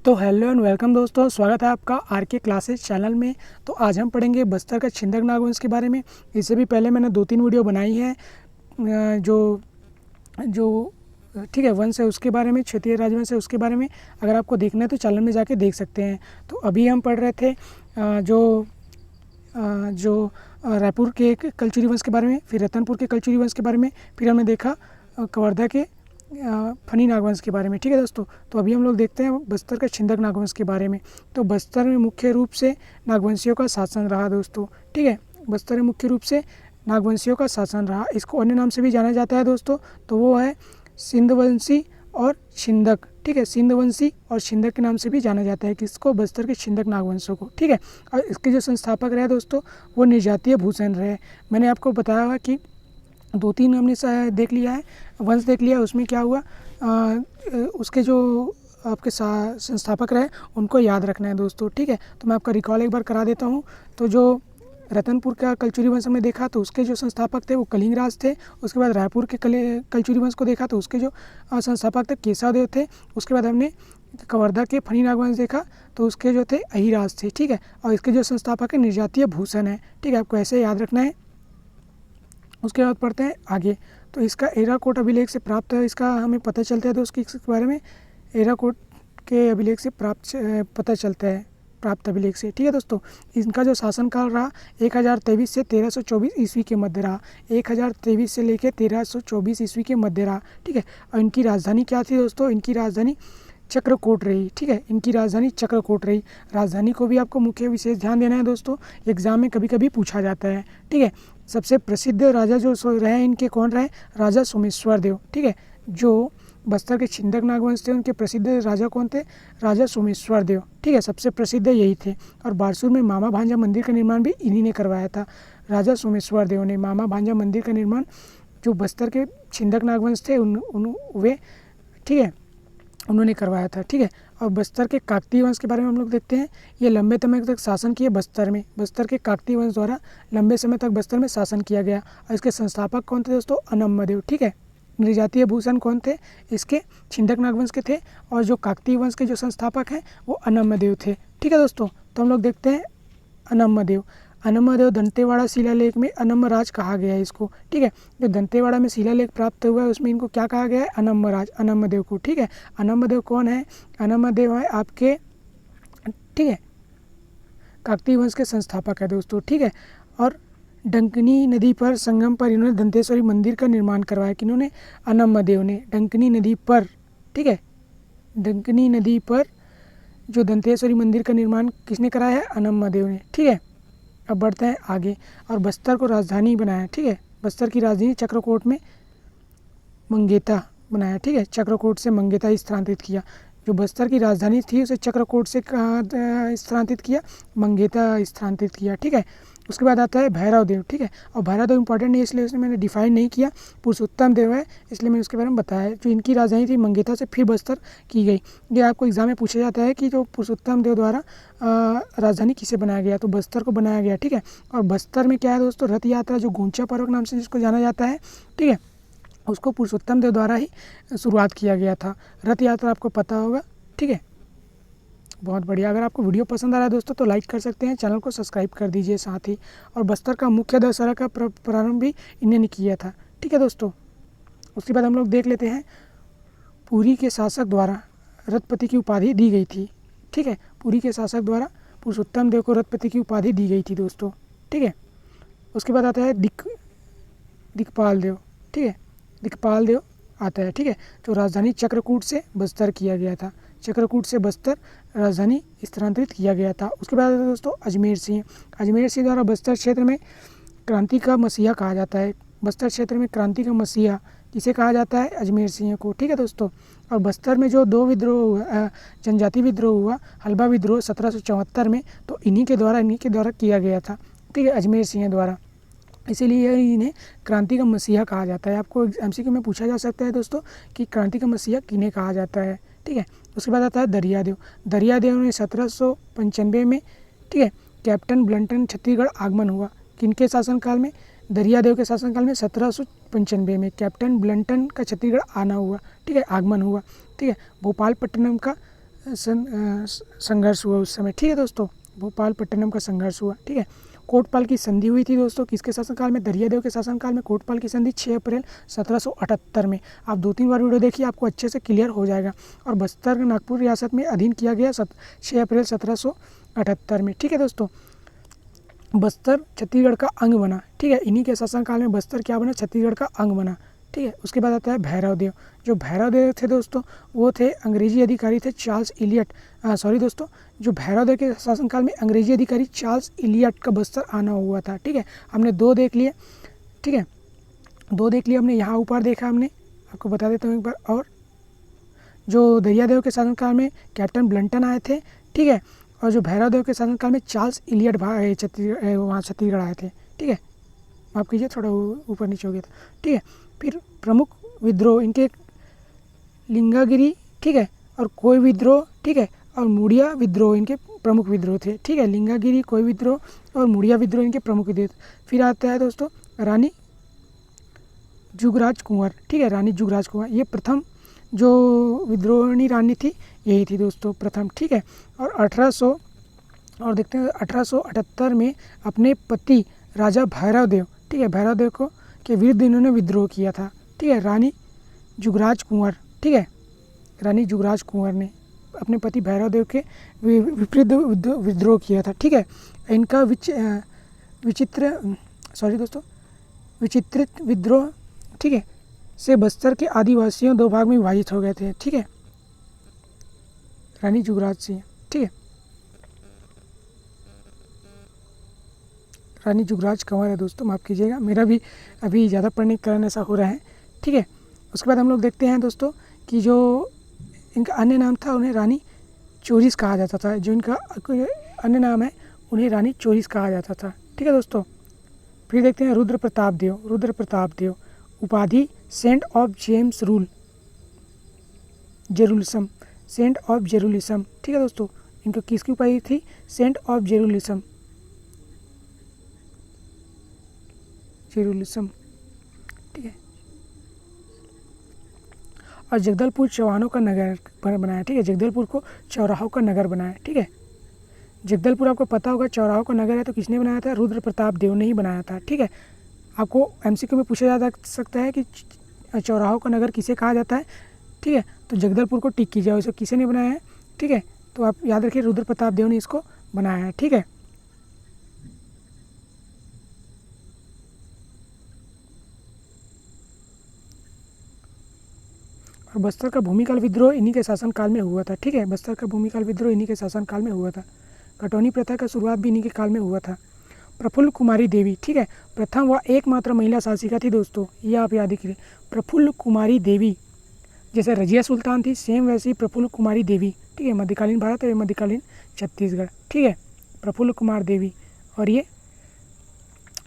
तो hello and welcome दोस्तों, स्वागत है आपका आर के क्लासेस चैनल में। तो आज हम पढ़ेंगे बस्तर का छिंदक नागवंश के बारे में। इससे भी पहले मैंने 2-3 वीडियो बनाई है जो जो ठीक है वंश है उसके बारे में, क्षेत्रीय राजवंश है उसके बारे में। अगर आपको देखना है तो चैनल में जाके देख सकते हैं। तो अभी हम पढ़ रहे थे जो रायपुर के कलचुरी वंश के बारे में, फिर रतनपुर के कलचुरी वंश के बारे में, फिर हमने देखा कवर्धा के फनी नागवंश के बारे में। ठीक है दोस्तों, तो अभी हम लोग देखते हैं बस्तर के छिंदक नागवंश के बारे में। तो बस्तर में मुख्य रूप से नागवंशियों का शासन रहा दोस्तों। ठीक है, बस्तर में मुख्य रूप से नागवंशियों का शासन रहा। इसको अन्य नाम से भी जाना जाता है दोस्तों, तो वो है सिंधवंशी और छिंदक। ठीक है, सिंधवंशी और छिंदक के नाम से भी जाना जाता है किसको, बस्तर के छिंदक नागवंशों को। ठीक है, और इसके जो संस्थापक रहे दोस्तों वो निर्जातीय भूषण रहे। मैंने आपको बताया कि 2-3 हमने देख लिया है, वंश देख लिया। उसमें क्या हुआ, उसके जो आपके संस्थापक रहे उनको याद रखना है दोस्तों। ठीक है, तो मैं आपका रिकॉल एक बार करा देता हूँ। तो जो रतनपुर का कलचुरी वंश हमने देखा तो उसके जो संस्थापक थे वो कलिंग राज थे। उसके बाद रायपुर के कलचुरी वंश को देखा तो उसके जो संस्थापक थे केशवदेव थे। उसके बाद हमने कवर्धा के फनी नागवंश देखा तो उसके जो थे अहिराज थे। ठीक है, और इसके जो संस्थापक है निर्जातीय भूषण है। ठीक है, आपको ऐसे याद रखना है। उसके बाद पढ़ते हैं आगे। तो इसका एराकोट अभिलेख से प्राप्त है, इसका हमें पता चलता है दोस्तों इसके बारे में। एराकोट के अभिलेख से पता चलता है, प्राप्त अभिलेख से। ठीक है दोस्तों, इनका जो शासनकाल रहा 1023 से 1324 ईस्वी के मध्य रहा। 1023 से लेकर 1324 ईस्वी के मध्य रहा। ठीक है, और इनकी राजधानी क्या थी दोस्तों, इनकी राजधानी चक्रकोट रही। ठीक है, इनकी राजधानी चक्रकोट रही। राजधानी को भी आपको मुख्य विशेष ध्यान देना है दोस्तों, एग्जाम में कभी कभी पूछा जाता है। ठीक है, सबसे प्रसिद्ध राजा जो रहे इनके कौन रहे, राजा सोमेश्वर देव। ठीक है, जो बस्तर के छिंदक नागवंश थे उनके प्रसिद्ध राजा कौन थे, राजा सोमेश्वर देव। ठीक है, सबसे प्रसिद्ध यही थे। और बारसूर में मामा भांजा मंदिर का निर्माण भी इन्हीं ने करवाया था। राजा सोमेश्वर देव ने मामा भांजा मंदिर का निर्माण जो बस्तर के छिंदक नागवंश थे वे ठीक है उन्होंने करवाया था। ठीक है, और बस्तर के काकतीय वंश के बारे में हम लोग देखते हैं। ये लंबे समय तक शासन किए बस्तर में। बस्तर के काकतीय वंश द्वारा लंबे समय तक बस्तर में शासन किया गया। और इसके संस्थापक कौन थे दोस्तों, अनम्मदेव। ठीक है, निर्जातीय भूषण कौन थे, इसके छिंदक नागवंश के थे। और जो काकतीय वंश के जो संस्थापक हैं वो अनम्मदेव थे। ठीक है दोस्तों, तो हम लोग देखते हैं अनम्मदेव। अनम्मदेव दंतेवाड़ा शिलालेख में अनम्मराज कहा गया है इसको। ठीक है, जो दंतेवाड़ा में शिलालेख प्राप्त हुआ है उसमें इनको क्या कहा गया है, अनम्मराज, अनम्मदेव को। ठीक है, अनम्मदेव कौन है, अनम्मदेव है आपके ठीक है काकतीय वंश के संस्थापक है दोस्तों। ठीक है, और डंकनी नदी पर संगम पर इन्होंने दंतेश्वरी मंदिर का निर्माण करवाया। किन्होंने, अनम्मदेव ने। डंकनी नदी पर, ठीक है, डंकनी नदी पर जो दंतेश्वरी मंदिर का निर्माण किसने कराया है, अनम्मदेव ने। ठीक है, अब बढ़ते हैं आगे। और बस्तर को राजधानी बनाया। ठीक है, बस्तर की राजधानी चक्रकोट में मंगेता बनाया। ठीक है, चक्रकोट से मंगेता स्थानांतरित किया। जो बस्तर की राजधानी थी उसे चक्रकोट से कहाँ स्थानांतरित किया, मंगेता स्थानांतरित किया। ठीक है, उसके बाद आता है भैरव देव। ठीक है, और भैरव देव इंपॉर्टेंट नहीं इसलिए उसने मैंने डिफाइन नहीं किया, पुरुषोत्तम देव है इसलिए मैंने उसके बारे में बताया। जो इनकी राजधानी थी मंगेता से फिर बस्तर की गई। ये आपको एग्जाम में पूछा जाता है कि जो पुरुषोत्तम देव द्वारा राजधानी किसे बनाया गया, तो बस्तर को बनाया गया। ठीक है, और बस्तर में क्या है दोस्तों, रथ यात्रा जो गुंचा पर्व के नाम से जिसको जाना जाता है, ठीक है, उसको पुरुषोत्तम देव द्वारा ही शुरुआत किया गया था। रथ यात्रा आपको पता होगा। ठीक है, बहुत बढ़िया। अगर आपको वीडियो पसंद आ रहा है दोस्तों तो लाइक कर सकते हैं, चैनल को सब्सक्राइब कर दीजिए साथ ही। और बस्तर का मुख्य दशहरा का प्रारंभ भी इन्होंने किया था। ठीक है दोस्तों, उसके बाद हम लोग देख लेते हैं पुरी के शासक द्वारा रथपति की उपाधि दी गई थी। ठीक है, पुरी के शासक द्वारा पुरुषोत्तम देव को रथपति की उपाधि दी गई थी दोस्तों। ठीक है, उसके बाद आता है दिक्पाल देव। ठीक है, दिक्पाल देव आता है। ठीक है, तो राजधानी चक्रकूट से बस्तर किया गया था। चक्रकूट से बस्तर राजधानी स्थानांतरित किया गया था। उसके बाद आता है दोस्तों अजमेर सिंह। अजमेर सिंह द्वारा बस्तर क्षेत्र में क्रांति का मसीहा कहा जाता है। बस्तर क्षेत्र में क्रांति का मसीहा जिसे कहा जाता है अजमेर सिंह को। ठीक है दोस्तों, और बस्तर में जो 2 विद्रोह जनजाति विद्रोह हुआ, हल्बा विद्रोह 1774 में, तो इन्हीं के द्वारा किया गया था। ठीक है, अजमेर सिंह द्वारा, इसीलिए इन्हें क्रांति का मसीहा कहा जाता है। आपको एमसीक्यू में पूछा जा सकता है दोस्तों कि क्रांति का मसीहा किन्हें कहा जाता है। ठीक है, उसके बाद आता है दरियादेव। दरियादेव ने 1795 में, ठीक है, कैप्टन ब्लंटन छत्तीसगढ़ आगमन हुआ। किनके शासनकाल में, दरियादेव के शासनकाल में 1795 में कैप्टन ब्लंटन का छत्तीसगढ़ आना हुआ। ठीक है, आगमन हुआ। ठीक है, भोपालपट्टनम का संघर्ष हुआ उस समय, ठीक है दोस्तों, भोपालपट्टनम का संघर्ष हुआ, ठीक है। कोटपाल की संधि हुई थी दोस्तों किसके शासनकाल में, दरियादेव के शासनकाल में कोटपाल की संधि 6 अप्रैल 1778 में। आप 2-3 बार वीडियो देखिए, आपको अच्छे से क्लियर हो जाएगा। और बस्तर नागपुर रियासत में अधीन किया गया 6 अप्रैल 1778 में, ठीक है दोस्तों। बस्तर छत्तीसगढ़ का अंग बना, ठीक है, इन्हीं के शासनकाल में बस्तर क्या बना, छत्तीसगढ़ का अंग बना, ठीक है। उसके बाद आता है भैरवदेव। जो भैरवदेव थे दोस्तों वो थे अंग्रेजी अधिकारी थे चार्ल्स इलियट, सॉरी दोस्तों, जो भैरवदेव के शासनकाल में अंग्रेजी अधिकारी चार्ल्स इलियट का बस्तर आना हुआ था, ठीक है। हमने 2 देख लिए, ठीक है, 2 देख लिए हमने, यहाँ ऊपर देखा हमने, आपको बता देता हूँ एक बार। और जो दरियादेव के शासनकाल में कैप्टन ब्लंटन आए थे, ठीक है, और जो भैरवदेव के शासनकाल में चार्ल्स इलियट वहाँ छत्तीसगढ़ आए थे, ठीक है। माफ़ कीजिए, थोड़ा ऊपर नीचे हो गया था, ठीक है। फिर प्रमुख विद्रोह इनके लिंगागिरी, ठीक है, और कोई विद्रोह, ठीक है, और मुड़िया विद्रोह इनके प्रमुख विद्रोह थे, ठीक है। लिंगागिरी, कोई विद्रोह और मुड़िया विद्रोह इनके प्रमुख विद्रोह। फिर आता है दोस्तों रानी जुगराज कुंवर, ठीक है, रानी जुगराज कुंवर, ये प्रथम जो विद्रोहिणी रानी थी यही थी दोस्तों प्रथम, ठीक है। और 1800 और देखते हैं 1878 में अपने पति राजा भैरवदेव, ठीक है, भैरवदेव को के विरुद्ध इन्होंने विद्रोह किया था, ठीक है, रानी जुगराज कुंवर, ठीक है, रानी जुगराज कुंवर ने अपने पति भैरवदेव के विपरीत विद्रोह किया था, ठीक है। इनका विचित्रित विद्रोह, ठीक है, से बस्तर के आदिवासियों 2 भाग में विभाजित हो गए थे, ठीक है, रानी जुगराज सिंह, ठीक है, रानी जुगराज कंवर है दोस्तों, माफ़ कीजिएगा, मेरा भी अभी ज़्यादा पढ़ने के कारण ऐसा हो रहा है, ठीक है। उसके बाद हम लोग देखते हैं दोस्तों कि जो इनका अन्य नाम था उन्हें रानी चोरिस कहा जाता था, जो इनका अन्य नाम है उन्हें रानी चोरिस कहा जाता था, ठीक है दोस्तों। फिर देखते हैं रुद्र प्रताप देव, उपाधि saint of James Jerusalem, saint of Jerusalem, ठीक है दोस्तों। इनको किसकी उपाधि थी, सेंट ऑफ जेरूलसम, ठीक है। और जगदलपुर चौहानों का नगर बनाया, ठीक है, जगदलपुर को चौराहों का नगर बनाया, ठीक है। जगदलपुर आपको पता होगा चौराहों का नगर है, तो किसने बनाया था, रुद्र प्रताप देव ने ही बनाया था, ठीक है। आपको एमसीक्यू में पूछा जा सकता है कि चौराहों का नगर किसे कहा जाता है, ठीक है, तो जगदलपुर को टिक कीजिए, इसे किसे ने बनाया है, ठीक है, तो आप याद रखिए रुद्र प्रताप देव ने इसको बनाया है, ठीक है। और बस्तर का भूमिकाल विद्रोह इन्हीं के शासनकाल में हुआ था, ठीक है, बस्तर का भूमिकाल विद्रोह इन्हीं के शासनकाल में हुआ था। कटौनी प्रथा का शुरुआत भी इन्हीं के काल में हुआ था। प्रफुल्ल कुमारी देवी, ठीक है, प्रथम व एकमात्र महिला शासिका थी दोस्तों, ये आप याद रखिए। प्रफुल्ल कुमारी देवी, जैसे रजिया सुल्तान थी सेम वैसे ही प्रफुल्ल कुमारी देवी, ठीक है, मध्यकालीन भारत और मध्यकालीन छत्तीसगढ़, ठीक है, प्रफुल्ल कुमार देवी, और ये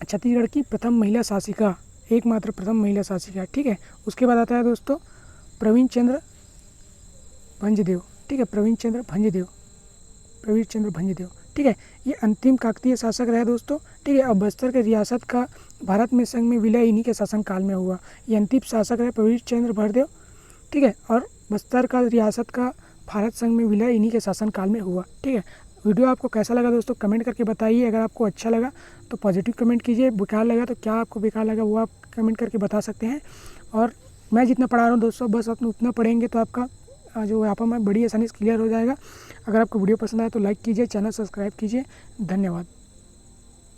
छत्तीसगढ़ की प्रथम महिला शासिका, एकमात्र प्रथम महिला शासिका, ठीक है। उसके बाद आता है दोस्तों प्रवीण चंद्र भंजदेव, ठीक है, प्रवीण चंद्र भंजदेव, ठीक है, ये अंतिम काकतीय शासक रहे दोस्तों, ठीक है। अब बस्तर के रियासत का भारत में संघ में विलय इन्हीं के शासनकाल में हुआ, ये अंतिम शासक रहे प्रवीण चंद्र भंजदेव, ठीक है। और बस्तर का रियासत का भारत संघ में विलय इन्हीं के शासनकाल में हुआ, ठीक है। वीडियो आपको कैसा लगा दोस्तों कमेंट करके बताइए। अगर आपको अच्छा लगा तो पॉजिटिव कमेंट कीजिए, बेकार लगा तो क्या आपको बेकार लगा वो आप कमेंट करके बता सकते हैं। और मैं जितना पढ़ा रहा हूँ दोस्तों बस आप उतना पढ़ेंगे तो आपका जो यहाँ पर मैं बड़ी आसानी से क्लियर हो जाएगा। अगर आपको वीडियो पसंद आए तो लाइक कीजिए, चैनल सब्सक्राइब कीजिए। धन्यवाद।